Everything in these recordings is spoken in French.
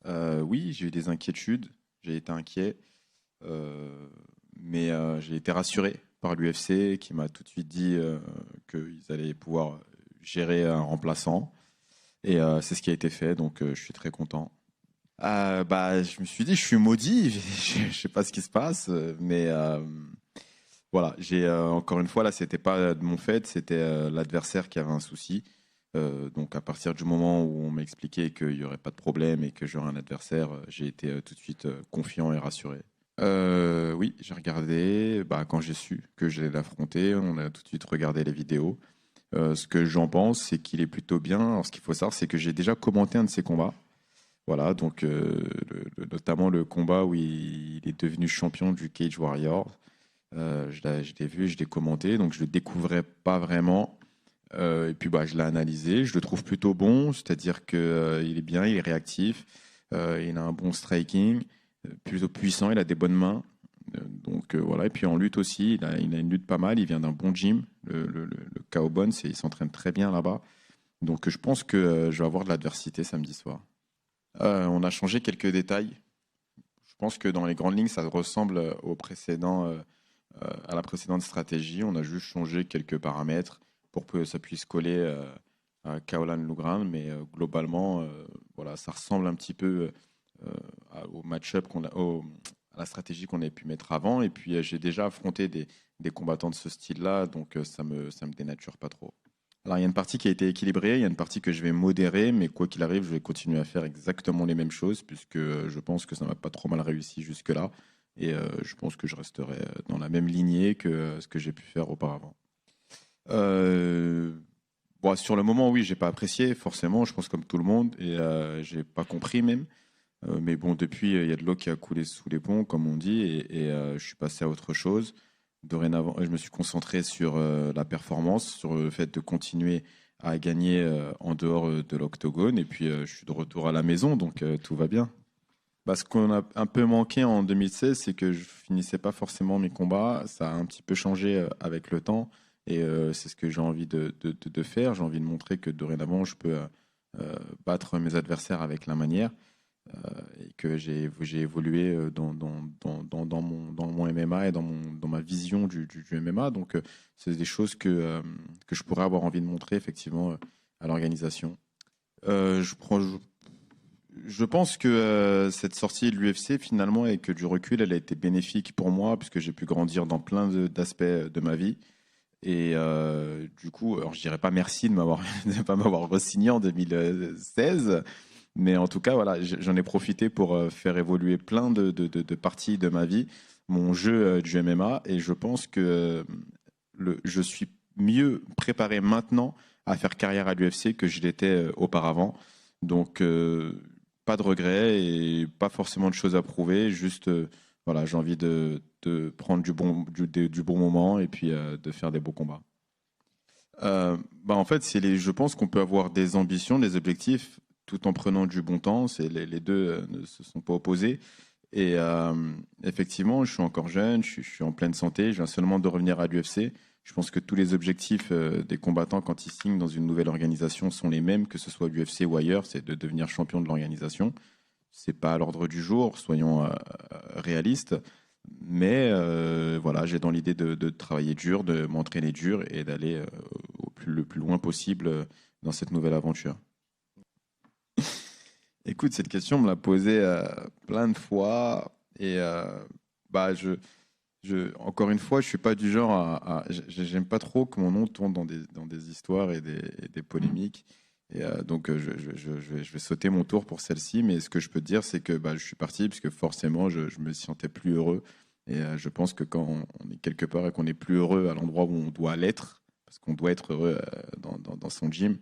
Oui, j'ai eu des inquiétudes, j'ai été inquiet, euh, mais j'ai été rassuré par l'UFC qui m'a tout de suite dit qu'ils allaient pouvoir gérer un remplaçant. Et c'est ce qui a été fait, donc je suis très content. Bah, je me suis dit, je suis maudit, je sais pas ce qui se passe, mais voilà, j'ai encore une fois, là, c'était pas de mon fait, c'était l'adversaire qui avait un souci. Donc à partir du moment où on m'a expliqué qu'il n'y aurait pas de problème et que j'aurais un adversaire, j'ai été tout de suite confiant et rassuré. Oui, j'ai regardé, bah, quand j'ai su que j'allais l'affronter, on a tout de suite regardé les vidéos. Ce que j'en pense, c'est qu'il est plutôt bien. Alors, ce qu'il faut savoir, c'est que j'ai déjà commenté un de ses combats. Voilà, donc notamment le combat où il est devenu champion du Cage Warrior. Je l'ai vu, je l'ai commenté, donc je le découvrais pas vraiment. Et puis bah, je l'ai analysé, je le trouve plutôt bon, c'est-à-dire que il est bien, il est réactif, il a un bon striking, plutôt puissant, il a des bonnes mains. Donc voilà, et puis en lutte aussi, il a une lutte pas mal, il vient d'un bon gym, le KO Bones, et il s'entraîne très bien là-bas. Donc je pense que je vais avoir de l'adversité samedi soir. On a changé quelques détails. Je pense que dans les grandes lignes, ça ressemble au précédent, à la précédente stratégie. On a juste changé quelques paramètres pour que ça puisse coller à Kaolan Lugran, mais globalement, voilà, ça ressemble un petit peu au match-up à la stratégie qu'on a pu mettre avant. Et puis j'ai déjà affronté des combattants de ce style-là, donc ça me dénature pas trop. Alors, il y a une partie qui a été équilibrée, il y a une partie que je vais modérer, mais quoi qu'il arrive, je vais continuer à faire exactement les mêmes choses, puisque je pense que ça m'a pas trop mal réussi jusque-là. Et je pense que je resterai dans la même lignée que ce que j'ai pu faire auparavant. Euh, Bon, sur le moment, oui, j'ai pas apprécié, forcément, je pense comme tout le monde, et j'ai pas compris même. Mais bon, depuis, il y a de l'eau qui a coulé sous les ponts, comme on dit, et je suis passé à autre chose. Dorénavant, je me suis concentré sur la performance, sur le fait de continuer à gagner en dehors de l'octogone. Et puis, je suis de retour à la maison, donc tout va bien. Bah, ce qu'on a un peu manqué en 2016, c'est que je finissais pas forcément mes combats. Ça a un petit peu changé avec le temps. Et c'est ce que j'ai envie de faire. J'ai envie de montrer que dorénavant, je peux battre mes adversaires avec la manière et que j'ai évolué dans mon MMA et dans ma vision du MMA. Donc, c'est des choses que je pourrais avoir envie de montrer effectivement à l'organisation. Je pense que cette sortie de l'UFC finalement et que du recul, elle a été bénéfique pour moi puisque j'ai pu grandir dans plein d'aspects de ma vie. Et du coup, alors je dirais pas merci de m'avoir de pas m'avoir re-signé en 2016, mais en tout cas, voilà, j'en ai profité pour faire évoluer plein de parties de ma vie, mon jeu du MMA, et je pense que je suis mieux préparé maintenant à faire carrière à l'UFC que je l'étais auparavant. Donc, pas de regrets et pas forcément de choses à prouver, juste voilà, j'ai envie de prendre du bon moment et puis de faire des beaux combats. Bah en fait, je pense qu'on peut avoir des ambitions, des objectifs, tout en prenant du bon temps. Les deux ne se sont pas opposés. Et effectivement, je suis encore jeune, je suis en pleine santé, je viens seulement de revenir à l'UFC. Je pense que tous les objectifs des combattants quand ils signent dans une nouvelle organisation sont les mêmes, que ce soit l'UFC ou ailleurs, c'est de devenir champion de l'organisation. C'est pas à l'ordre du jour, soyons réalistes. Mais voilà, j'ai dans l'idée de travailler dur, de m'entraîner dur et d'aller le plus loin possible dans cette nouvelle aventure. Écoute, cette question, on me l'a posée plein de fois et bah, encore une fois, je suis pas du genre j'aime pas trop que mon nom tourne dans des histoires et des polémiques. Et donc, je vais sauter mon tour pour celle-ci, mais ce que je peux te dire, c'est que bah, je suis parti parce que forcément, je me sentais plus heureux. Et je pense que quand on est quelque part et qu'on est plus heureux à l'endroit où on doit l'être, parce qu'on doit être heureux dans son gym,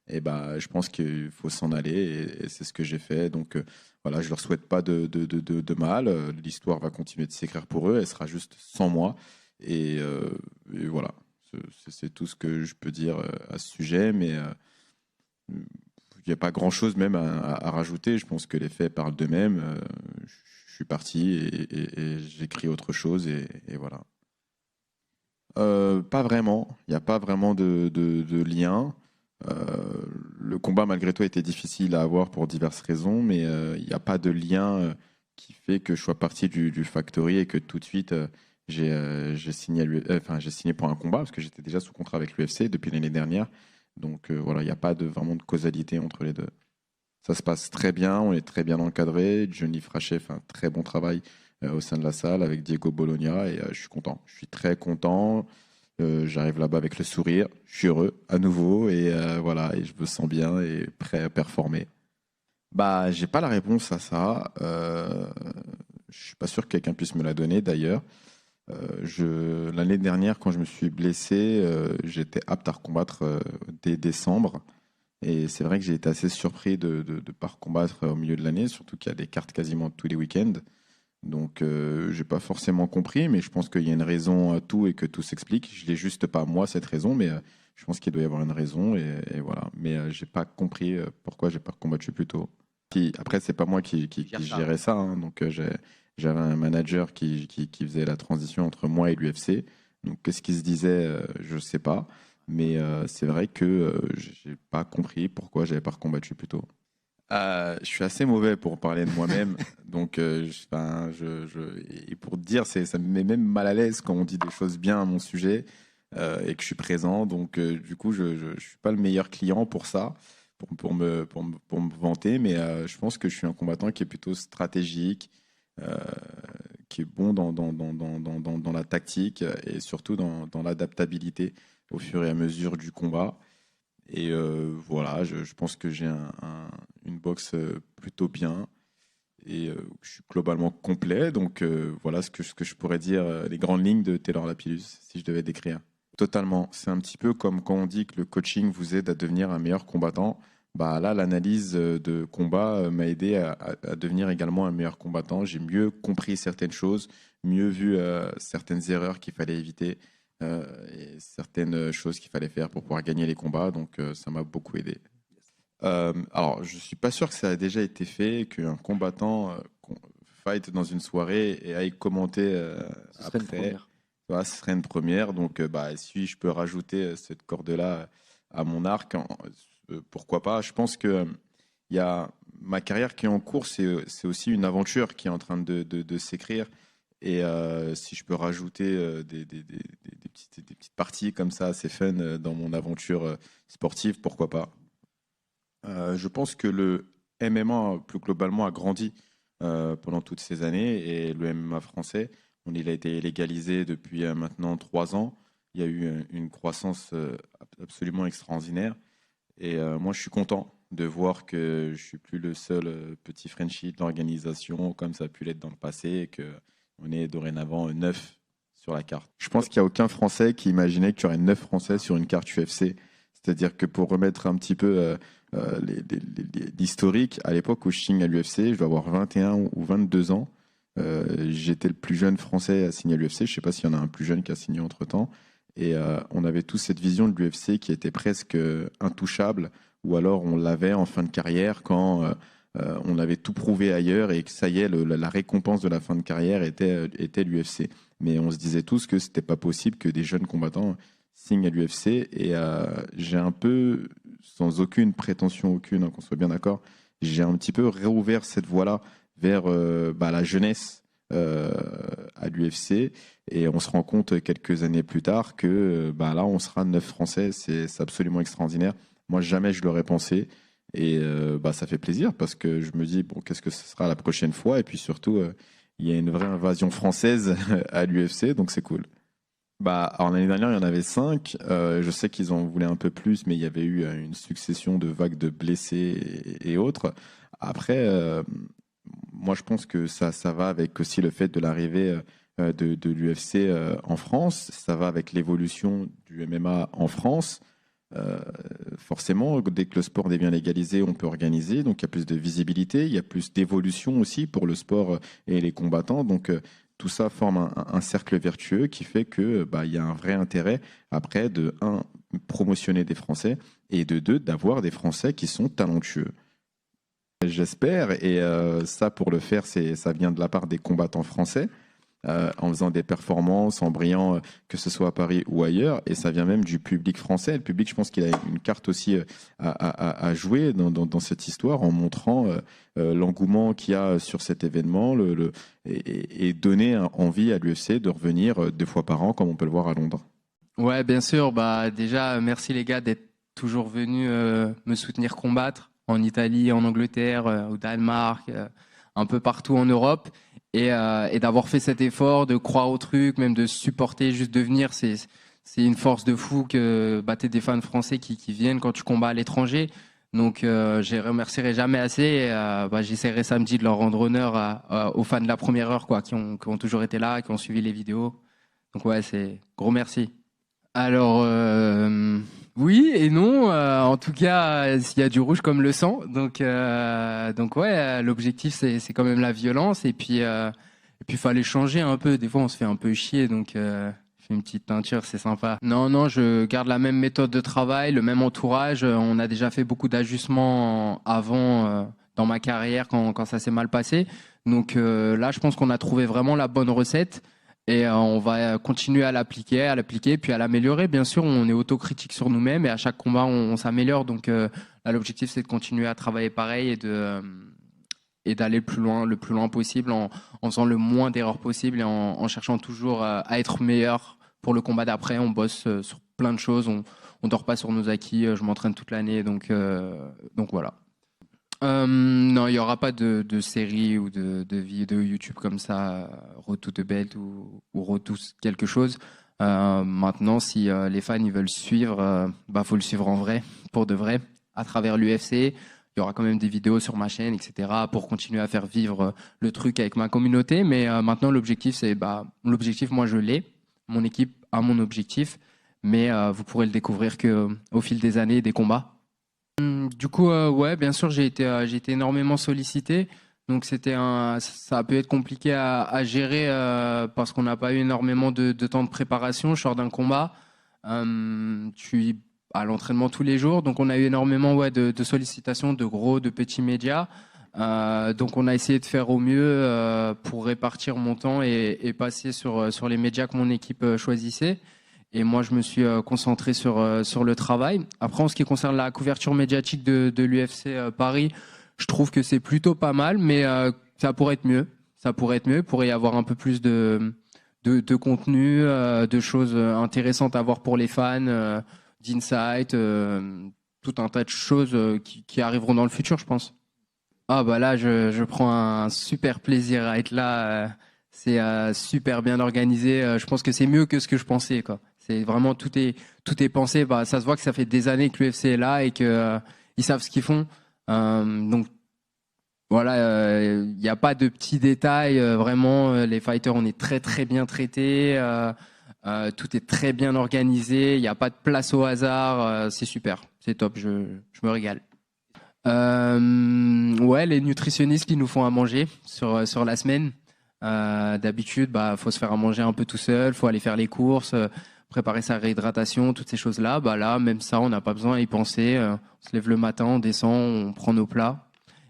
et bah, je pense qu'il faut s'en aller et c'est ce que j'ai fait. Donc voilà, je leur souhaite pas de mal. L'histoire va continuer de s'écrire pour eux. Elle sera juste sans moi. Et voilà, c'est tout ce que je peux dire à ce sujet. Mais il n'y a pas grand-chose même à rajouter. Je pense que les faits parlent d'eux-mêmes. Je suis parti et j'écris autre chose et voilà. Pas vraiment. Il n'y a pas vraiment de lien. Le combat, malgré tout, a été difficile à avoir pour diverses raisons, mais il n'y a pas de lien qui fait que je sois parti du Factory et que tout de suite j'ai signé, j'ai signé pour un combat parce que j'étais déjà sous contrat avec l'UFC depuis l'année dernière. Donc voilà, il n'y a pas vraiment de causalité entre les deux. Ça se passe très bien, on est très bien encadré. Johnny Frachet fait un très bon travail au sein de la salle avec Diego Bologna et je suis content. Je suis très content. J'arrive là-bas avec le sourire, je suis heureux à nouveau et voilà, et je me sens bien et prêt à performer. Bah, j'ai pas la réponse à ça. Je suis pas sûr que quelqu'un puisse me la donner d'ailleurs. L'année dernière, quand je me suis blessé, j'étais apte à recombattre dès décembre. Et c'est vrai que j'ai été assez surpris de ne pas recombattre au milieu de l'année, surtout qu'il y a des cartes quasiment tous les week-ends. Donc, j'ai pas forcément compris, mais je pense qu'il y a une raison à tout et que tout s'explique. Je l'ai juste pas moi cette raison, mais je pense qu'il doit y avoir une raison et voilà. Mais j'ai pas compris pourquoi j'ai pas combattu plus tôt. Après, c'est pas moi qui gérais ça, hein. Donc, j'avais un manager qui faisait la transition entre moi et l'UFC. Donc, qu'est-ce qui se disait, je sais pas. Mais c'est vrai que j'ai pas compris pourquoi j'avais pas combattu plus tôt. Je suis assez mauvais pour parler de moi-même, donc et pour te dire, ça me met même mal à l'aise quand on dit des choses bien à mon sujet et que je suis présent. Donc du coup, je suis pas le meilleur client pour ça, pour me vanter, mais je pense que je suis un combattant qui est plutôt stratégique, euh, qui est bon dans la tactique et surtout dans l'adaptabilité au fur et à mesure du combat. Et voilà, je pense que j'ai une boxe plutôt bien et je suis globalement complet. Donc voilà ce que je pourrais dire, les grandes lignes de Taylor Lapillus, si je devais décrire. Totalement. C'est un petit peu comme quand on dit que le coaching vous aide à devenir un meilleur combattant. Bah là, l'analyse de combat m'a aidé à devenir également un meilleur combattant. J'ai mieux compris certaines choses, mieux vu certaines erreurs qu'il fallait éviter et certaines choses qu'il fallait faire pour pouvoir gagner les combats. Donc ça m'a beaucoup aidé. Alors, je suis pas sûr que ça a déjà été fait, qu'un combattant fight dans une soirée et aille commenter Ce serait une après. première. Voilà, ce serait une première. Donc, bah, si je peux rajouter cette corde-là à mon arc, pourquoi pas. Je pense que il y a ma carrière qui est en cours, c'est aussi une aventure qui est en train de s'écrire. Et si je peux rajouter des petites parties comme ça, assez fun dans mon aventure sportive, pourquoi pas. Je pense que le MMA, plus globalement, a grandi pendant toutes ces années et le MMA français, il a été légalisé depuis maintenant 3 ans. Il y a eu une croissance absolument extraordinaire et moi, je suis content de voir que je suis plus le seul petit Frenchie de l'organisation comme ça a pu l'être dans le passé et que on est dorénavant 9 sur la carte. Je pense qu'il n'y a aucun Français qui imaginait qu'il y aurait 9 Français sur une carte UFC. C'est-à-dire que pour remettre un petit peu l'historique, à l'époque où je signe à l'UFC, je dois avoir 21 ou 22 ans. J'étais le plus jeune Français à signer à l'UFC. Je ne sais pas s'il y en a un plus jeune qui a signé entre-temps. Et on avait tous cette vision de l'UFC qui était presque intouchable, ou alors on l'avait en fin de carrière quand on avait tout prouvé ailleurs et que ça y est, la récompense de la fin de carrière était l'UFC. Mais on se disait tous que c'était pas possible que des jeunes combattants signent à l'UFC. Et j'ai un peu, sans aucune prétention aucune, hein, qu'on soit bien d'accord, j'ai un petit peu réouvert cette voie-là vers la jeunesse à l'UFC. Et on se rend compte quelques années plus tard que là, on sera 9 Français. C'est absolument extraordinaire. Moi, jamais je l'aurais pensé. Et ça fait plaisir parce que je me dis, bon, qu'est-ce que ce sera la prochaine fois? Et puis surtout, il y a une vraie invasion française à l'UFC, donc c'est cool. Alors l'année dernière, il y en avait 5. Je sais qu'ils en voulaient un peu plus, mais il y avait eu une succession de vagues de blessés et autres. Après, moi, je pense que ça va avec aussi le fait de l'arrivée de l'UFC en France. Ça va avec l'évolution du MMA en France. Euh, Forcément, dès que le sport devient légalisé, on peut organiser. Donc, il y a plus de visibilité, il y a plus d'évolution aussi pour le sport et les combattants. Donc, tout ça forme un cercle vertueux qui fait que il y a un vrai intérêt après de un promotionner des Français et de deux d'avoir des Français qui sont talentueux. J'espère et ça pour le faire ça vient de la part des combattants français en faisant des performances, en brillant, que ce soit à Paris ou ailleurs. Et ça vient même du public français. Le public, je pense qu'il a une carte aussi à jouer dans cette histoire en montrant l'engouement qu'il y a sur cet événement et donner envie à l'UFC de revenir 2 fois par an, comme on peut le voir à Londres. Ouais, bien sûr. Bah, déjà, merci les gars d'être toujours venus me soutenir combattre en Italie, en Angleterre, au Danemark, un peu partout en Europe. Et d'avoir fait cet effort, de croire au truc, même de supporter, juste de venir, c'est une force de fou que t'es des fans français qui viennent quand tu combats à l'étranger. Donc, je les remercierai jamais assez. J'essaierai samedi de leur rendre honneur aux fans de la première heure, quoi, qui ont toujours été là, qui ont suivi les vidéos. Donc, ouais, c'est gros merci. Alors, oui et non. En tout cas, il y a du rouge comme le sang. Donc ouais, l'objectif c'est quand même la violence. Et puis fallait changer un peu. Des fois, on se fait un peu chier. Donc, je fais une petite teinture, c'est sympa. Non, je garde la même méthode de travail, le même entourage. On a déjà fait beaucoup d'ajustements avant dans ma carrière quand ça s'est mal passé. Donc là, je pense qu'on a trouvé vraiment la bonne recette. Et on va continuer à l'appliquer, puis à l'améliorer. Bien sûr, on est autocritique sur nous-mêmes et à chaque combat, on s'améliore. Donc là, l'objectif, c'est de continuer à travailler pareil et d'aller le plus loin possible en faisant le moins d'erreurs possible et en cherchant toujours à être meilleur pour le combat d'après. On bosse sur plein de choses. On dort pas sur nos acquis. Je m'entraîne toute l'année. Donc voilà. Non, il n'y aura pas de série ou de vidéo YouTube comme ça, Road to the Belt ou Road to quelque chose. Maintenant, si les fans ils veulent suivre, faut le suivre en vrai, pour de vrai, à travers l'UFC. Il y aura quand même des vidéos sur ma chaîne, etc., pour continuer à faire vivre le truc avec ma communauté. Mais maintenant, l'objectif, l'objectif, moi, je l'ai. Mon équipe a mon objectif, mais vous pourrez le découvrir que au fil des années, des combats. Du coup, ouais, bien sûr, j'ai été énormément sollicité. Donc ça a pu être compliqué à gérer parce qu'on n'a pas eu énormément de temps de préparation. Je sors d'un combat, je suis à l'entraînement tous les jours, donc on a eu énormément de sollicitations de petits médias. Donc on a essayé de faire au mieux pour répartir mon temps et passer sur les médias que mon équipe choisissait. Et moi, je me suis concentré sur le travail. Après, en ce qui concerne la couverture médiatique de l'UFC Paris, je trouve que c'est plutôt pas mal, mais ça pourrait être mieux. Ça pourrait être mieux. Il pourrait y avoir un peu plus de contenu, de choses intéressantes à voir pour les fans, d'insight, tout un tas de choses qui arriveront dans le futur, je pense. Ah bah là, je prends un super plaisir à être là. C'est super bien organisé. Je pense que c'est mieux que ce que je pensais, quoi. C'est vraiment tout est pensé. Bah, ça se voit que ça fait des années que l'UFC est là et que ils savent ce qu'ils font. Donc voilà, il n'y a pas de petits détails. Vraiment, les fighters, on est très très bien traités. Tout est très bien organisé. Il n'y a pas de place au hasard. C'est super, c'est top. Je me régale. Ouais, les nutritionnistes qui nous font à manger sur la semaine. D'habitude, faut se faire à manger un peu tout seul, faut aller faire les courses, préparer sa réhydratation, toutes ces choses-là. Là, même ça, on n'a pas besoin à y penser. On se lève le matin, on descend, on prend nos plats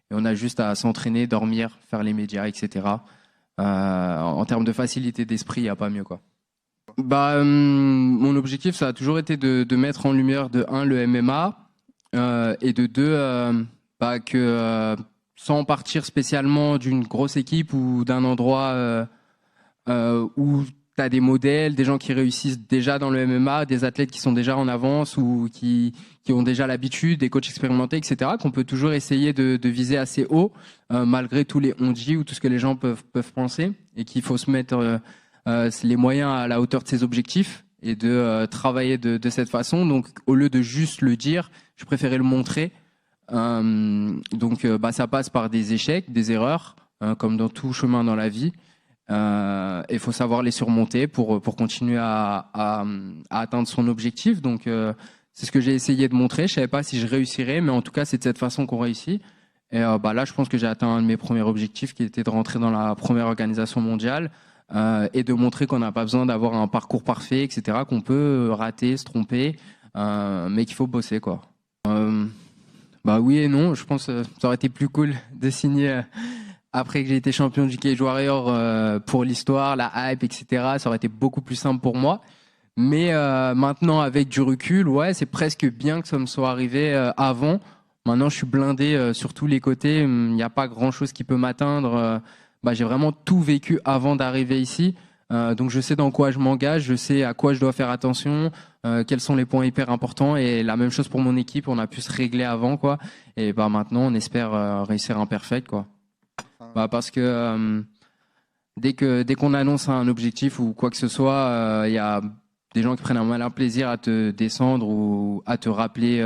et on a juste à s'entraîner, dormir, faire les médias, etc. En termes de facilité d'esprit, il n'y a pas mieux, quoi. Mon objectif, ça a toujours été de mettre en lumière de un le MMA et de deux que sans partir spécialement d'une grosse équipe ou d'un endroit où tu as des modèles, des gens qui réussissent déjà dans le MMA, des athlètes qui sont déjà en avance ou qui ont déjà l'habitude, des coachs expérimentés, etc., qu'on peut toujours essayer de viser assez haut, malgré tous les on-dit ou tout ce que les gens peuvent penser, et qu'il faut se mettre les moyens à la hauteur de ses objectifs et de travailler de cette façon. Donc, au lieu de juste le dire, je préférais le montrer. Ça passe par des échecs, des erreurs, comme dans tout chemin dans la vie. Il faut savoir les surmonter pour continuer à atteindre son objectif. Donc, c'est ce que j'ai essayé de montrer. Je savais pas si je réussirais, mais en tout cas, c'est de cette façon qu'on réussit. Et là, je pense que j'ai atteint un de mes premiers objectifs, qui était de rentrer dans la première organisation mondiale et de montrer qu'on n'a pas besoin d'avoir un parcours parfait, etc., qu'on peut rater, se tromper, mais qu'il faut bosser, quoi. Oui et non. Je pense que ça aurait été plus cool de signer après que j'ai été champion du Cage Warrior, pour l'histoire, la hype, etc., ça aurait été beaucoup plus simple pour moi. Mais maintenant, avec du recul, ouais, c'est presque bien que ça me soit arrivé avant. Maintenant, je suis blindé sur tous les côtés. Il n'y a pas grand-chose qui peut m'atteindre. J'ai vraiment tout vécu avant d'arriver ici. Donc, je sais dans quoi je m'engage, je sais à quoi je dois faire attention, quels sont les points hyper importants. Et la même chose pour mon équipe, on a pu se régler avant, quoi. Et maintenant, on espère réussir imperfect, quoi. Parce que dès qu'on annonce un objectif ou quoi que ce soit, il y a des gens qui prennent un malin plaisir à te descendre ou à te rappeler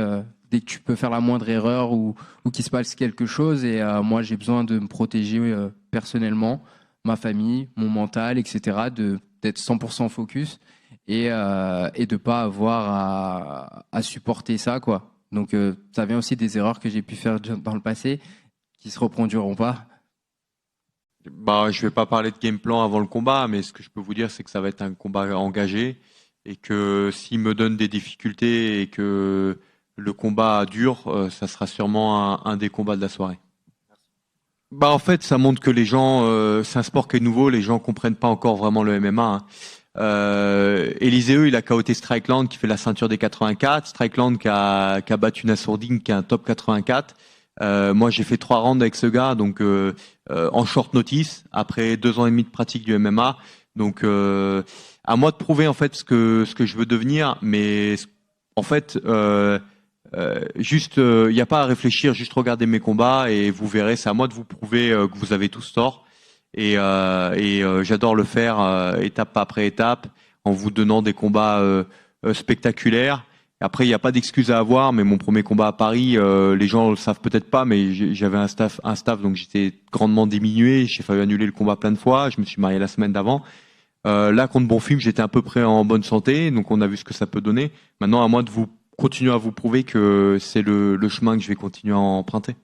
dès que tu peux faire la moindre erreur ou qu'il se passe quelque chose. Et moi, j'ai besoin de me protéger personnellement, ma famille, mon mental, etc., d'être 100% focus et de pas avoir à supporter ça, quoi. Donc, ça vient aussi des erreurs que j'ai pu faire dans le passé qui se reproduiront pas. Je vais pas parler de game plan avant le combat, mais ce que je peux vous dire, c'est que ça va être un combat engagé et que s'il me donne des difficultés et que le combat dure, ça sera sûrement un des combats de la soirée. En fait, ça montre que les gens, c'est un sport qui est nouveau, les gens comprennent pas encore vraiment le MMA. Éliseu, il a KOT Strickland qui fait la ceinture des 84, Strickland qui a battu Nassourdine qui est un top 84. Moi, j'ai fait 3 rounds avec ce gars, donc en short notice, après 2 ans et demi de pratique du MMA. Donc, à moi de prouver en fait ce que je veux devenir, mais en fait, juste, il n'y a pas à réfléchir, juste regardez mes combats et vous verrez. C'est à moi de vous prouver que vous avez tous tort. Et j'adore le faire étape après étape, en vous donnant des combats spectaculaires. Après, il n'y a pas d'excuse à avoir, mais mon premier combat à Paris, les gens le savent peut-être pas, mais j'avais un staff, donc j'étais grandement diminué. J'ai failli annuler le combat plein de fois. Je me suis marié la semaine d'avant. Là, contre Bonfim, j'étais à peu près en bonne santé, donc on a vu ce que ça peut donner. Maintenant, à moi de vous continuer à vous prouver que c'est le chemin que je vais continuer à emprunter.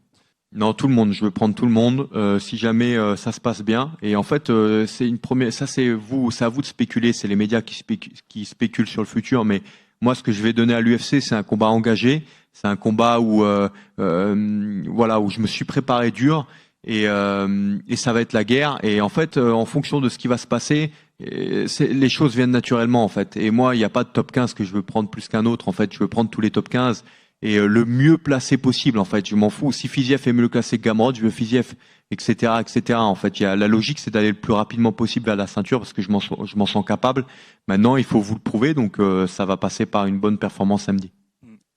Non, tout le monde. Je veux prendre tout le monde. Si jamais ça se passe bien. Et en fait, c'est une première. Ça, c'est à vous de spéculer. C'est les médias qui spéculent sur le futur, mais moi, ce que je vais donner à l'UFC, c'est un combat engagé. C'est un combat où où je me suis préparé dur et ça va être la guerre. Et en fait, en fonction de ce qui va se passer, les choses viennent naturellement en fait. Et moi, il n'y a pas de top 15 que je veux prendre plus qu'un autre. En fait, je veux prendre tous les top 15 et le mieux placé possible. En fait, je m'en fous. Si Fiziev est mieux classé que Gamrot, je veux Fiziev, etc., etc. En fait, la logique, c'est d'aller le plus rapidement possible vers la ceinture parce que je m'en sens capable. Maintenant, il faut vous le prouver, donc ça va passer par une bonne performance samedi.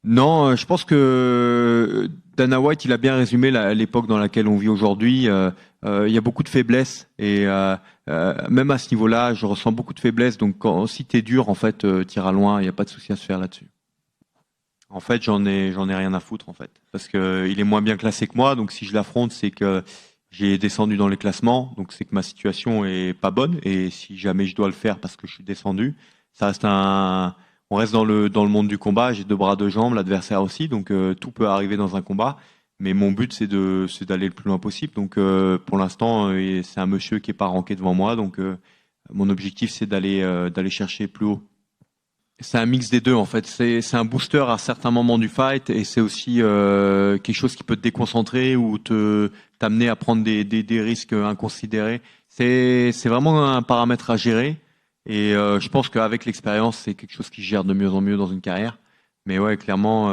Non, je pense que Dana White, il a bien résumé l'époque dans laquelle on vit aujourd'hui. Il y a beaucoup de faiblesses et même à ce niveau-là, je ressens beaucoup de faiblesses. Donc, si t'es dur, en fait, t'iras loin. Il n'y a pas de souci à se faire là-dessus. En fait, j'en ai rien à foutre, en fait, parce que il est moins bien classé que moi. Donc, si je l'affronte, c'est que j'ai descendu dans les classements. Donc, c'est que ma situation est pas bonne. Et si jamais je dois le faire parce que je suis descendu, ça reste on reste dans le monde du combat. J'ai 2 bras, 2 jambes, l'adversaire aussi. Donc, tout peut arriver dans un combat. Mais mon but, c'est d'aller le plus loin possible. Donc, pour l'instant, c'est un monsieur qui est pas ranké devant moi. Donc, mon objectif, c'est d'aller chercher plus haut. C'est un mix des deux en fait. C'est un booster à certains moments du fight et c'est aussi quelque chose qui peut te déconcentrer ou t'amener à prendre des risques inconsidérés. C'est vraiment un paramètre à gérer et je pense qu'avec l'expérience, c'est quelque chose qui se gère de mieux en mieux dans une carrière. Mais ouais, clairement,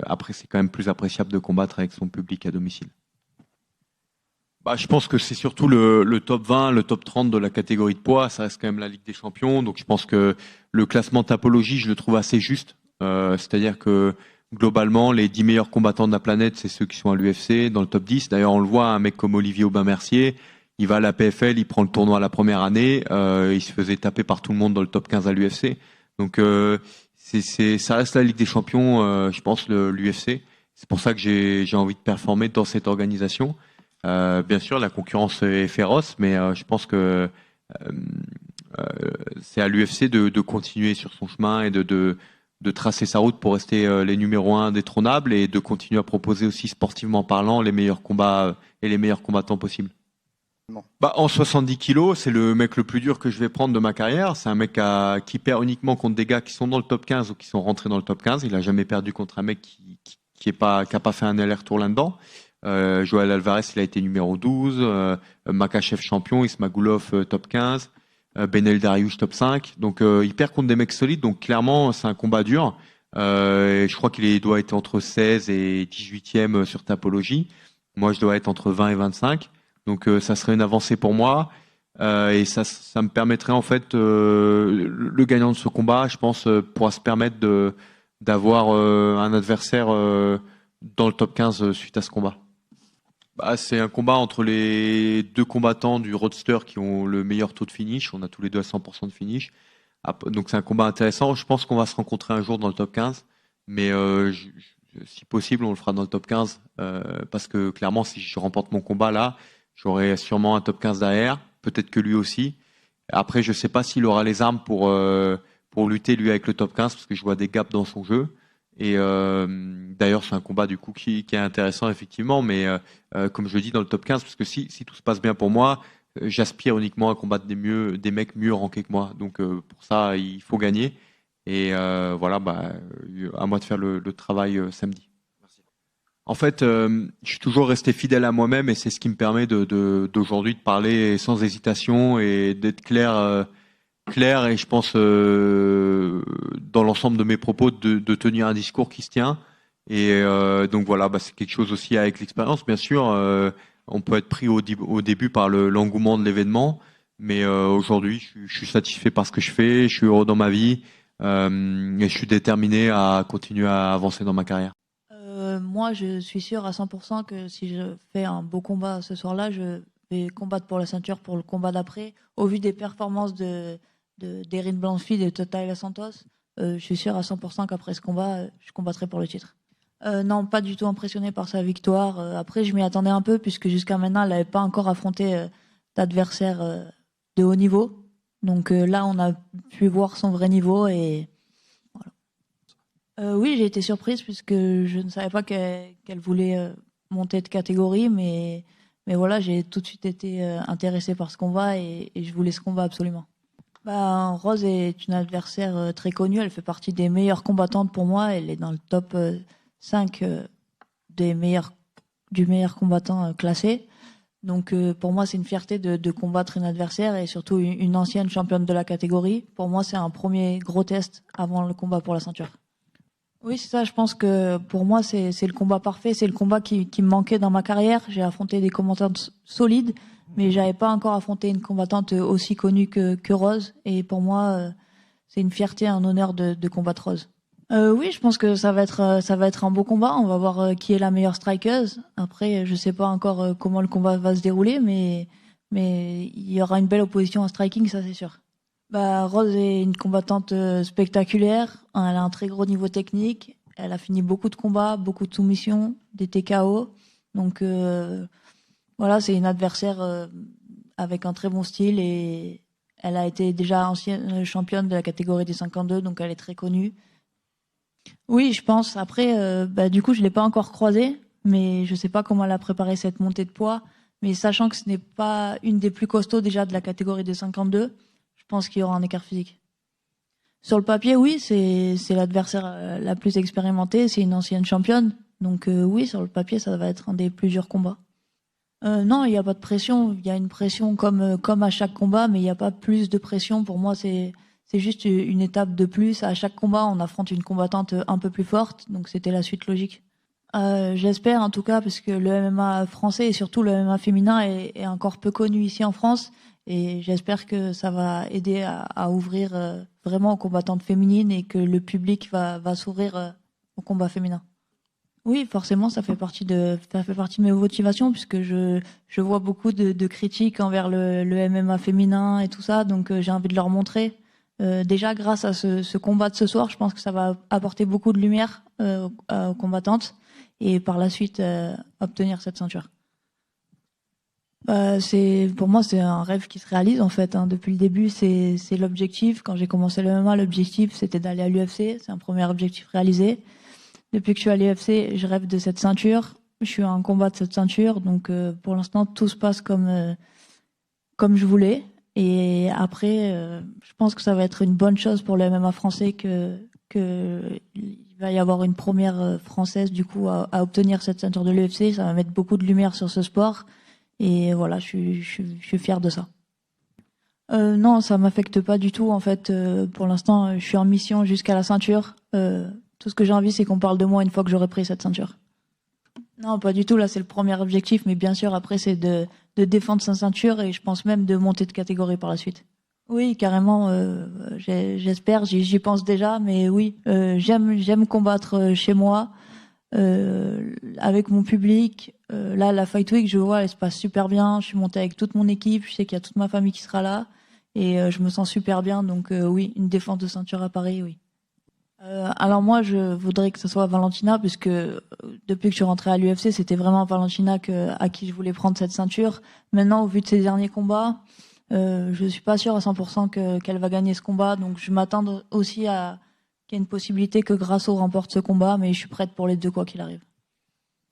après c'est quand même plus appréciable de combattre avec son public à domicile. Je pense que c'est surtout le top 20, le top 30 de la catégorie de poids. Ça reste quand même la Ligue des Champions. Donc, je pense que le classement Tapologie, je le trouve assez juste. C'est-à-dire que, globalement, les 10 meilleurs combattants de la planète, c'est ceux qui sont à l'UFC, dans le top 10. D'ailleurs, on le voit, un mec comme Olivier Aubin-Mercier, il va à la PFL, il prend le tournoi la première année, il se faisait taper par tout le monde dans le top 15 à l'UFC. Donc, ça reste la Ligue des Champions, je pense, l'UFC. C'est pour ça que j'ai envie de performer dans cette organisation. Bien sûr, la concurrence est féroce, mais je pense que c'est à l'UFC de continuer sur son chemin et de tracer sa route pour rester les numéros 1 indétrônables et de continuer à proposer aussi sportivement parlant les meilleurs combats et les meilleurs combattants possibles. En 70 kilos, c'est le mec le plus dur que je vais prendre de ma carrière. C'est un mec qui perd uniquement contre des gars qui sont dans le top 15 ou qui sont rentrés dans le top 15. Il a jamais perdu contre un mec qui a pas fait un aller-retour là-dedans. Joël Alvarez, il a été numéro 12. Makhachev champion, Ismagulov top 15. Benel Dariush top 5. Donc il perd contre des mecs solides. Donc clairement, c'est un combat dur. Et je crois doit être entre 16 et 18e sur Tapology. Moi, je dois être entre 20 et 25. Donc ça serait une avancée pour moi. Et ça me permettrait en fait, le gagnant de ce combat, je pense, pourra se permettre d'avoir un adversaire dans le top 15 suite à ce combat. Bah, c'est un combat entre les deux combattants du roadster qui ont le meilleur taux de finish. On a tous les deux à 100% de finish. Donc c'est un combat intéressant. Je pense qu'on va se rencontrer un jour dans le top 15. Mais si possible, on le fera dans le top 15. Parce que clairement, si je remporte mon combat là, j'aurai sûrement un top 15 derrière. Peut-être que lui aussi. Après, je sais pas s'il aura les armes pour lutter lui avec le top 15 parce que je vois des gaps dans son jeu. Et d'ailleurs, c'est un combat du coup qui est intéressant effectivement, mais comme je le dis dans le top 15, parce que si tout se passe bien pour moi, j'aspire uniquement à combattre des mecs mieux rankés que moi. Donc pour ça, il faut gagner. Et voilà, à moi de faire le travail samedi. En fait, je suis toujours resté fidèle à moi-même et c'est ce qui me permet d'aujourd'hui de parler sans hésitation et d'être clair et je pense dans l'ensemble de mes propos de tenir un discours qui se tient. Et donc voilà, c'est quelque chose aussi avec l'expérience, bien sûr. On peut être pris au début par l'engouement de l'événement, mais aujourd'hui, je suis satisfait par ce que je fais, je suis heureux dans ma vie et je suis déterminé à continuer à avancer dans ma carrière. Moi, je suis sûr à 100% que si je fais un beau combat ce soir-là, je vais combattre pour la ceinture pour le combat d'après. Au vu des performances d'Erin Blanchfield et de Taila Santos, je suis sûr à 100% qu'après ce combat, je combattrai pour le titre. Non, pas du tout impressionné par sa victoire. Après, je m'y attendais un peu puisque jusqu'à maintenant, elle n'avait pas encore affronté d'adversaire de haut niveau. Donc là, on a pu voir son vrai niveau et voilà. Oui, j'ai été surprise puisque je ne savais pas qu'elle voulait monter de catégorie, mais voilà, j'ai tout de suite été intéressée par ce combat et je voulais ce combat absolument. Rose est une adversaire très connue, elle fait partie des meilleures combattantes pour moi, elle est dans le top 5 du meilleur combattant classé. Donc pour moi, c'est une fierté de combattre une adversaire et surtout une ancienne championne de la catégorie. Pour moi, c'est un premier gros test avant le combat pour la ceinture. Oui, c'est ça. Je pense que pour moi, c'est le combat parfait. C'est le combat qui me manquait dans ma carrière. J'ai affronté des combattantes solides, mais j'avais pas encore affronté une combattante aussi connue que Rose. Et pour moi, c'est une fierté, un honneur de combattre Rose. Oui, je pense que ça va être un beau combat. On va voir qui est la meilleure strikeuse. Après, je sais pas encore comment le combat va se dérouler, mais il y aura une belle opposition en striking, ça c'est sûr. Rose est une combattante spectaculaire. Elle a un très gros niveau technique. Elle a fini beaucoup de combats, beaucoup de soumissions, des TKO. Donc voilà, c'est une adversaire avec un très bon style et elle a été déjà ancienne championne de la catégorie des 52, donc elle est très connue. Oui, je pense. Après, du coup, je l'ai pas encore croisée, mais je sais pas comment elle a préparé cette montée de poids. Mais sachant que ce n'est pas une des plus costauds déjà de la catégorie des 52, je pense qu'il y aura un écart physique. Sur le papier, oui, c'est l'adversaire la plus expérimentée, c'est une ancienne championne. Donc oui, sur le papier, ça va être un des plus durs combats. Non, il n'y a pas de pression. Il y a une pression comme à chaque combat, mais il n'y a pas plus de pression. Pour moi, c'est juste une étape de plus. À chaque combat, on affronte une combattante un peu plus forte, donc c'était la suite logique. J'espère en tout cas, parce que le MMA français et surtout le MMA féminin est encore peu connu ici en France, et j'espère que ça va aider à ouvrir vraiment aux combattantes féminines et que le public va s'ouvrir au combat féminin. Oui, forcément, ça fait partie de mes motivations puisque je vois beaucoup de critiques envers le MMA féminin et tout ça, donc j'ai envie de leur montrer. Déjà, grâce à ce combat de ce soir, je pense que ça va apporter beaucoup de lumière aux combattantes et par la suite obtenir cette ceinture. Pour moi, c'est un rêve qui se réalise en fait. Depuis le début, c'est l'objectif. Quand j'ai commencé le MMA, l'objectif c'était d'aller à l'UFC. C'est un premier objectif réalisé. Depuis que je suis à l'UFC, je rêve de cette ceinture. Je suis en combat de cette ceinture, donc pour l'instant tout se passe comme je voulais. Et après, je pense que ça va être une bonne chose pour le MMA français que il va y avoir une première française du coup à obtenir cette ceinture de l'UFC. Ça va mettre beaucoup de lumière sur ce sport et voilà, je suis fière de ça. Non, ça m'affecte pas du tout en fait. Pour l'instant, je suis en mission jusqu'à la ceinture. Tout ce que j'ai envie, c'est qu'on parle de moi une fois que j'aurai pris cette ceinture. Non, pas du tout. Là, c'est le premier objectif, mais bien sûr, après, c'est de défendre sa ceinture et je pense même de monter de catégorie par la suite. Oui, carrément. J'espère, j'y pense déjà, mais oui, j'aime combattre chez moi, avec mon public. Là, la Fight Week, je vois, elle se passe super bien. Je suis montée avec toute mon équipe. Je sais qu'il y a toute ma famille qui sera là et je me sens super bien. Donc oui, une défense de ceinture à Paris, oui. Alors moi, je voudrais que ce soit Valentina, puisque depuis que je suis rentrée à l'UFC, c'était vraiment Valentina à qui je voulais prendre cette ceinture. Maintenant, au vu de ses derniers combats, je suis pas sûre à 100% qu'elle va gagner ce combat, donc je m'attends aussi à qu'il y ait une possibilité que Grasso remporte ce combat, mais je suis prête pour les deux quoi qu'il arrive.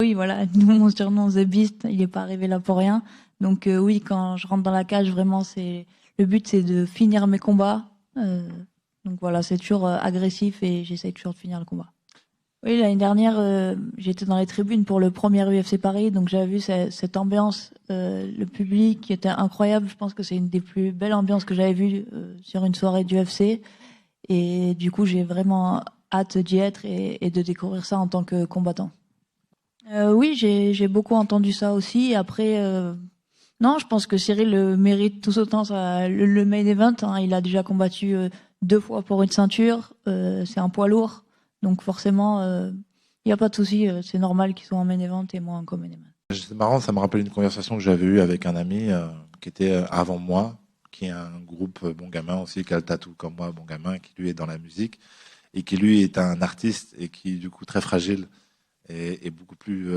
Oui, voilà, mon surnom The Beast, il est pas arrivé là pour rien. Donc oui, quand je rentre dans la cage, vraiment, le but, c'est de finir mes combats. Donc voilà, c'est toujours agressif et j'essaye toujours de finir le combat. Oui, l'année dernière, j'étais dans les tribunes pour le premier UFC Paris, donc j'avais vu cette ambiance, le public qui était incroyable. Je pense que c'est une des plus belles ambiances que j'avais vues sur une soirée d'UFC. Et du coup, j'ai vraiment hâte d'y être et de découvrir ça en tant que combattant. Oui, j'ai beaucoup entendu ça aussi. Après, non, je pense que Cyril mérite tout autant le main event. Hein. Il a déjà combattu 2 fois pour une ceinture. C'est un poids lourd. Donc forcément, il n'y a pas de souci. C'est normal qu'il soit en main event et moi en co-main event. C'est marrant, ça me rappelle une conversation que j'avais eue avec un ami qui était avant moi, qui est un groupe Bon Gamin aussi, qui a le tatou comme moi, Bon Gamin, qui lui est dans la musique et qui lui est un artiste et qui du coup très fragile et beaucoup plus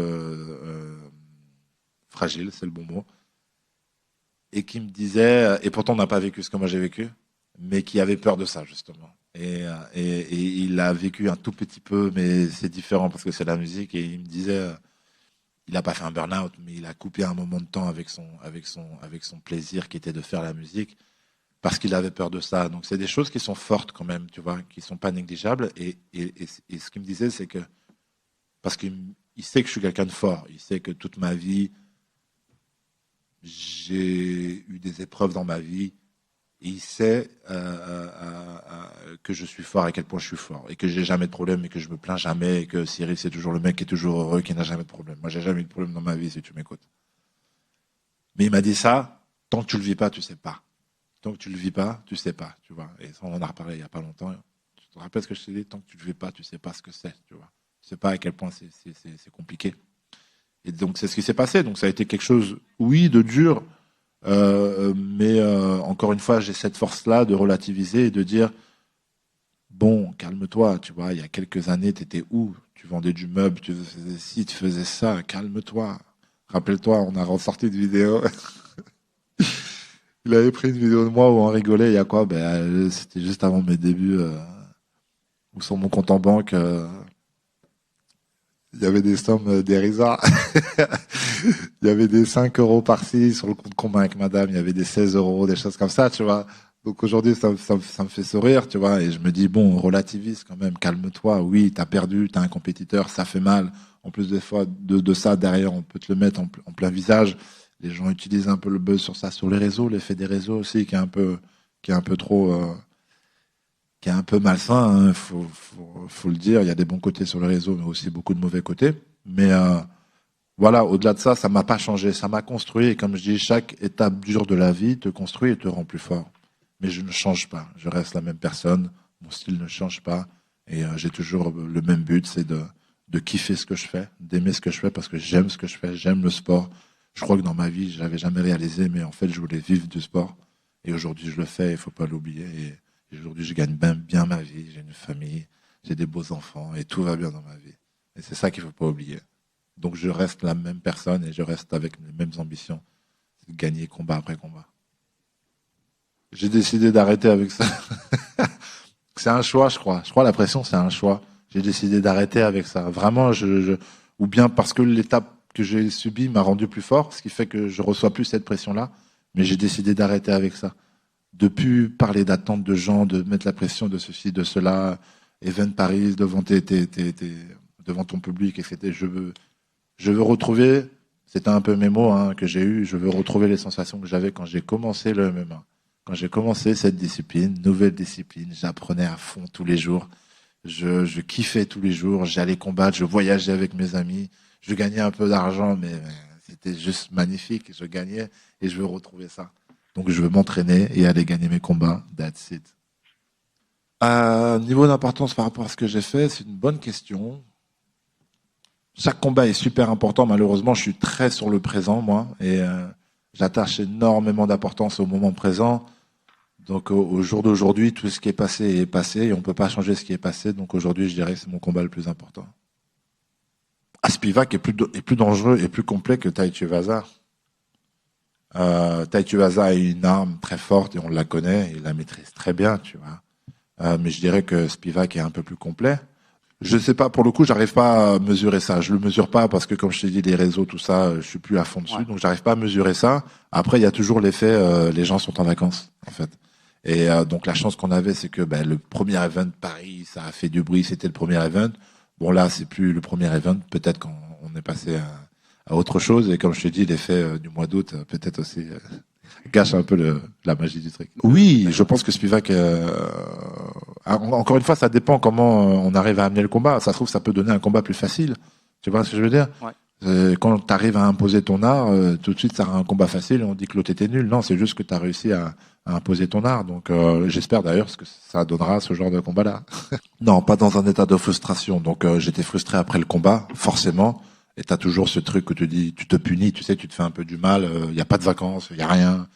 fragile, c'est le bon mot. Et qui me disait, et pourtant on n'a pas vécu ce que moi j'ai vécu, mais qui avait peur de ça justement. Et il a vécu un tout petit peu, mais c'est différent parce que c'est la musique. Et il me disait, il n'a pas fait un burn-out, mais il a coupé un moment de temps avec son plaisir qui était de faire la musique parce qu'il avait peur de ça. Donc c'est des choses qui sont fortes quand même, tu vois, qui sont pas négligeables. Et ce qu'il me disait, c'est que parce qu'il sait que je suis quelqu'un de fort, il sait que toute ma vie j'ai eu des épreuves dans ma vie. Et il sait que je suis fort, à quel point je suis fort, et que j'ai jamais de problème, et que je me plains jamais, et que Cyril c'est toujours le mec qui est toujours heureux, qui n'a jamais de problème. Moi, j'ai jamais eu de problème dans ma vie, si tu m'écoutes. Mais il m'a dit ça, tant que tu le vis pas, tu sais pas. Tant que tu le vis pas, tu sais pas, tu vois. Et ça, on en a reparlé il y a pas longtemps. Tu te rappelles ce que je t'ai dit? Tant que tu le vis pas, tu sais pas ce que c'est, tu vois. Tu sais pas à quel point c'est compliqué. Et donc, c'est ce qui s'est passé. Donc, ça a été quelque chose, oui, de dur. Mais encore une fois, j'ai cette force-là de relativiser et de dire bon, calme-toi, tu vois, il y a quelques années, tu étais où? Tu vendais du meuble, tu faisais ci, tu faisais ça, calme-toi. Rappelle-toi, on a ressorti une vidéo. Il avait pris une vidéo de moi où on rigolait, il y a quoi? C'était juste avant mes débuts, où sur mon compte en banque, il y avait des sommes dérisoires. Il y avait des 5 euros par-ci sur le compte commun avec madame, il y avait des 16 euros, des choses comme ça, tu vois. Donc aujourd'hui, ça me fait sourire, tu vois, et je me dis, bon, relativise quand même, calme-toi. Oui, t'as perdu, t'as un compétiteur, ça fait mal. En plus, des fois, de ça, derrière, on peut te le mettre en plein visage. Les gens utilisent un peu le buzz sur ça, sur les réseaux, l'effet des réseaux aussi, qui est un peu trop, qui est un peu malsain, hein, faut le dire. Il y a des bons côtés sur le réseau, mais aussi beaucoup de mauvais côtés. Mais voilà, au-delà de ça, ça m'a pas changé, ça m'a construit. Et comme je dis, chaque étape dure de la vie te construit et te rend plus fort. Mais je ne change pas, je reste la même personne, mon style ne change pas. Et j'ai toujours le même but, c'est de kiffer ce que je fais, d'aimer ce que je fais parce que j'aime ce que je fais, j'aime le sport. Je crois que dans ma vie, je l'avais jamais réalisé, mais en fait, je voulais vivre du sport. Et aujourd'hui, je le fais, il faut pas l'oublier. Et aujourd'hui, je gagne bien ma vie, j'ai une famille, j'ai des beaux enfants et tout va bien dans ma vie. Et c'est ça qu'il faut pas oublier. Donc je reste la même personne et je reste avec les mêmes ambitions, c'est de gagner combat après combat. J'ai décidé d'arrêter avec ça. C'est un choix, je crois. Je crois la pression, c'est un choix. J'ai décidé d'arrêter avec ça. Vraiment, ou bien parce que l'étape que j'ai subie m'a rendu plus fort, ce qui fait que je reçois plus cette pression-là. Mais j'ai décidé d'arrêter avec ça. De plus parler d'attente de gens, de mettre la pression de ceci, de cela. Event Paris devant devant ton public, etc. Je veux retrouver, c'était un peu mes mots hein, que j'ai eu, je veux retrouver les sensations que j'avais quand j'ai commencé le MMA. Quand j'ai commencé cette discipline, nouvelle discipline, j'apprenais à fond tous les jours. Je kiffais tous les jours, j'allais combattre, je voyageais avec mes amis, je gagnais un peu d'argent, mais c'était juste magnifique. Je gagnais et je veux retrouver ça. Donc je veux m'entraîner et aller gagner mes combats. That's it. Niveau d'importance par rapport à ce que j'ai fait, c'est une bonne question. Chaque combat est super important. Malheureusement, je suis très sur le présent, moi, et j'attache énormément d'importance au moment présent. Donc au jour d'aujourd'hui, tout ce qui est passé et on peut pas changer ce qui est passé. Donc aujourd'hui, je dirais que c'est mon combat le plus important. Spivak est plus dangereux et plus complet que Tai Tuivasa. Tai Tuivasa a une arme très forte et on la connaît, il la maîtrise très bien, tu vois. Mais je dirais que Spivak est un peu plus complet. Je sais pas, pour le coup, j'arrive pas à mesurer ça. Je le mesure pas parce que, comme je t'ai dit, les réseaux, tout ça, je suis plus à fond dessus, donc j'arrive pas à mesurer ça. Après, il y a toujours l'effet, les gens sont en vacances, en fait. Et donc la chance qu'on avait, c'est que le premier event Paris, ça a fait du bruit, c'était le premier event. Bon là, c'est plus le premier event. Peut-être qu'on est passé à autre chose. Et comme je te dis, l'effet du mois d'août, peut-être aussi gâche un peu la magie du truc. Oui, je pense que Spivak. Encore une fois, ça dépend comment on arrive à amener le combat. Ça se trouve, ça peut donner un combat plus facile. Tu vois ce que je veux dire? Ouais. Quand tu arrives à imposer ton art, tout de suite, ça sera un combat facile et on dit que l'autre était nul. Non, c'est juste que tu as réussi à imposer ton art. Donc, j'espère d'ailleurs que ça donnera ce genre de combat-là. Non, pas dans un état de frustration. Donc, j'étais frustré après le combat, forcément. Et t'as toujours ce truc où tu dis, tu te punis, tu sais, tu te fais un peu du mal. Il y a pas de vacances, il y a rien.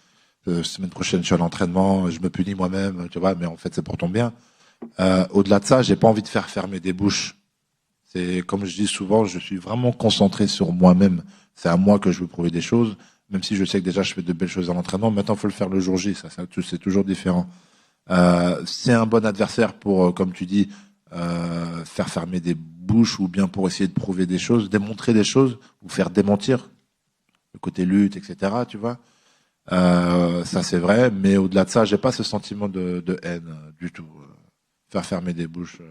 Semaine prochaine, je suis à l'entraînement, je me punis moi-même, tu vois. Mais en fait, c'est pour ton bien. Au-delà de ça, j'ai pas envie de faire fermer des bouches. C'est comme je dis souvent, je suis vraiment concentré sur moi-même. C'est à moi que je veux prouver des choses, même si je sais que déjà je fais de belles choses à l'entraînement. Maintenant, il faut le faire le jour J. Ça c'est toujours différent. C'est un bon adversaire pour, comme tu dis, faire fermer des bouches ou bien pour essayer de prouver des choses, démontrer des choses ou faire démentir le côté lutte, etc. Tu vois. Ça c'est vrai, mais au-delà de ça, j'ai pas ce sentiment de haine du tout. Faire fermer des bouches,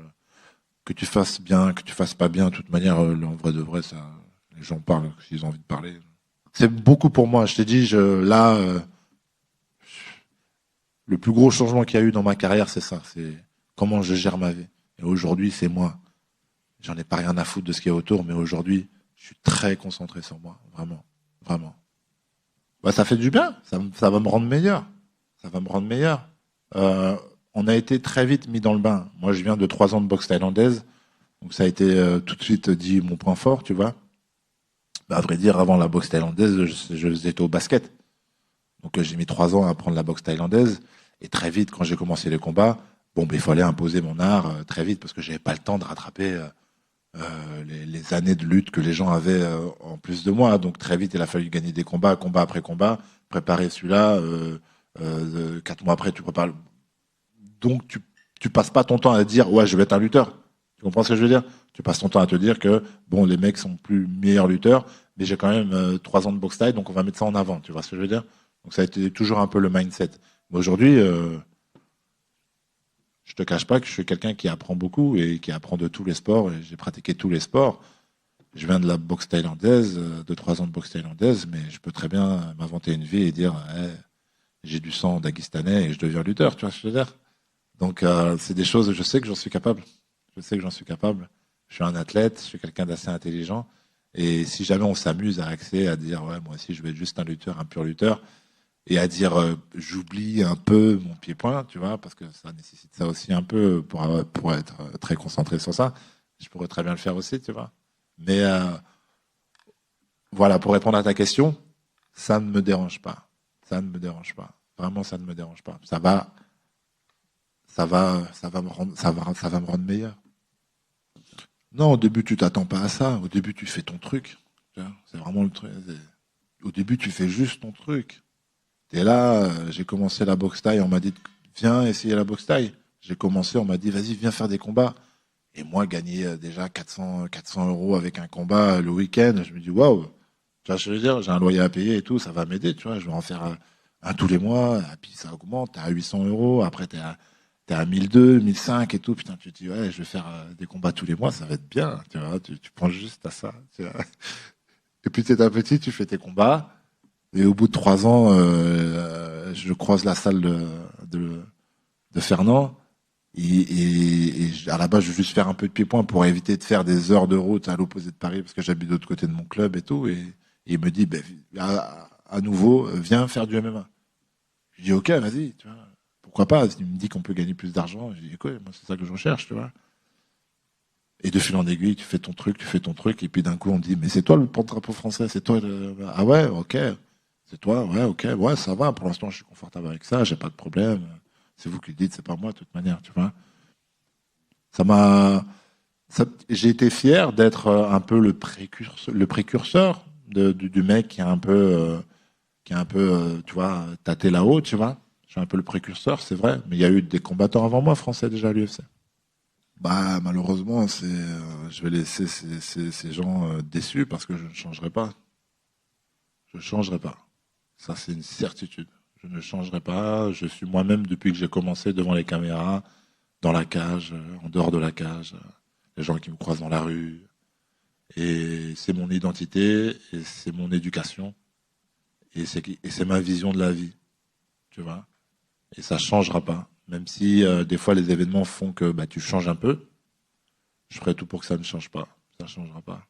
que tu fasses bien, que tu fasses pas bien, de toute manière, en vrai de vrai, ça, les gens parlent s'ils ont envie de parler. C'est beaucoup pour moi. Je t'ai dit, le plus gros changement qu'il y a eu dans ma carrière, c'est ça. C'est comment je gère ma vie. Et aujourd'hui, c'est moi. J'en ai pas rien à foutre de ce qu'il y a autour, mais aujourd'hui, je suis très concentré sur moi, vraiment, vraiment. Ça fait du bien. Ça va me rendre meilleur. Ça va me rendre meilleur. On a été très vite mis dans le bain. Moi, je viens de 3 ans de boxe thaïlandaise, donc ça a été tout de suite dit mon point fort, tu vois. À vrai dire, avant la boxe thaïlandaise, j'étais au basket. Donc j'ai mis 3 ans à apprendre la boxe thaïlandaise, et très vite, quand j'ai commencé les combats, il fallait imposer mon art très vite parce que j'avais pas le temps de rattraper les années de lutte que les gens avaient en plus de moi. Donc très vite, il a fallu gagner des combats, combat après combat, préparer celui-là. 4 mois après, tu prépares. Donc, tu passes pas ton temps à dire, ouais, je vais être un lutteur. Tu comprends ce que je veux dire? Tu passes ton temps à te dire que, bon, les mecs sont plus meilleurs lutteurs, mais j'ai quand même 3 ans de boxe thaï, donc on va mettre ça en avant. Tu vois ce que je veux dire? Donc, ça a été toujours un peu le mindset. Mais aujourd'hui, je te cache pas que je suis quelqu'un qui apprend beaucoup et qui apprend de tous les sports, et j'ai pratiqué tous les sports. Je viens de la boxe thaïlandaise, de 3 ans de boxe thaïlandaise, mais je peux très bien m'inventer une vie et dire, j'ai du sang daguestanais et je deviens lutteur. Tu vois ce que je veux dire? Donc, c'est des choses, je sais que j'en suis capable. Je sais que j'en suis capable. Je suis un athlète, je suis quelqu'un d'assez intelligent. Et si jamais on s'amuse à axer, à dire, ouais, moi aussi, je vais être juste un lutteur, un pur lutteur, et à dire, j'oublie un peu mon pied-point, tu vois, parce que ça nécessite ça aussi un peu pour être très concentré sur ça. Je pourrais très bien le faire aussi, tu vois. Mais voilà, pour répondre à ta question, ça ne me dérange pas. Ça ne me dérange pas. Vraiment, ça ne me dérange pas. Ça va me rendre meilleur. Non, au début, tu t'attends pas à ça. Au début, tu fais ton truc. C'est vraiment le truc. Au début, tu fais juste ton truc. T'es là, j'ai commencé la boxe thaï, on m'a dit, viens essayer la boxe thaï. J'ai commencé, on m'a dit, vas-y, viens faire des combats. Et moi, gagner déjà 400 € avec un combat le week-end, je me dis, waouh, tu vois ce que je veux dire, j'ai un loyer à payer et tout, ça va m'aider, tu vois, je vais en faire un tous les mois, et puis ça augmente, t'es à 800 €, après t'es à t'es à 1002, 1005 et tout, putain, tu te dis, ouais, je vais faire des combats tous les mois, ça va être bien, tu vois, tu penses juste à ça, tu vois. Et puis, petit à petit, tu fais tes combats, et au bout de 3 ans, je croise la salle de Fernand, et à la base, je veux juste faire un peu de pied-point pour éviter de faire des heures de route à l'opposé de Paris, parce que j'habite de l'autre côté de mon club et tout, et il me dit, ben, à nouveau, viens faire du MMA. Je dis, ok, vas-y, tu vois. Pourquoi pas? Il me dit qu'on peut gagner plus d'argent. Je dis, écoute, moi, c'est ça que je recherche, tu vois. Et de fil en aiguille, tu fais ton truc, et puis d'un coup, on dit, mais c'est toi le porte-drapeau français, c'est toi le... Ah ouais, ok. C'est toi, ouais, ok, ouais, ça va. Pour l'instant, je suis confortable avec ça, j'ai pas de problème. C'est vous qui le dites, c'est pas moi, de toute manière, tu vois. Ça m'a. J'ai été fier d'être un peu le précurseur du mec qui a un peu, tu vois, tâté là-haut, tu vois. Je suis un peu le précurseur, c'est vrai, mais il y a eu des combattants avant moi, français déjà à l'UFC. Bah, malheureusement, je vais laisser ces gens déçus parce que je ne changerai pas. Je ne changerai pas. Ça, c'est une certitude. Je ne changerai pas. Je suis moi-même depuis que j'ai commencé devant les caméras, dans la cage, en dehors de la cage, les gens qui me croisent dans la rue. Et c'est mon identité, et c'est mon éducation, et c'est ma vision de la vie, tu vois. Et ça changera pas. Même si des fois les événements font que bah, tu changes un peu, je ferai tout pour que ça ne change pas. Ça ne changera pas.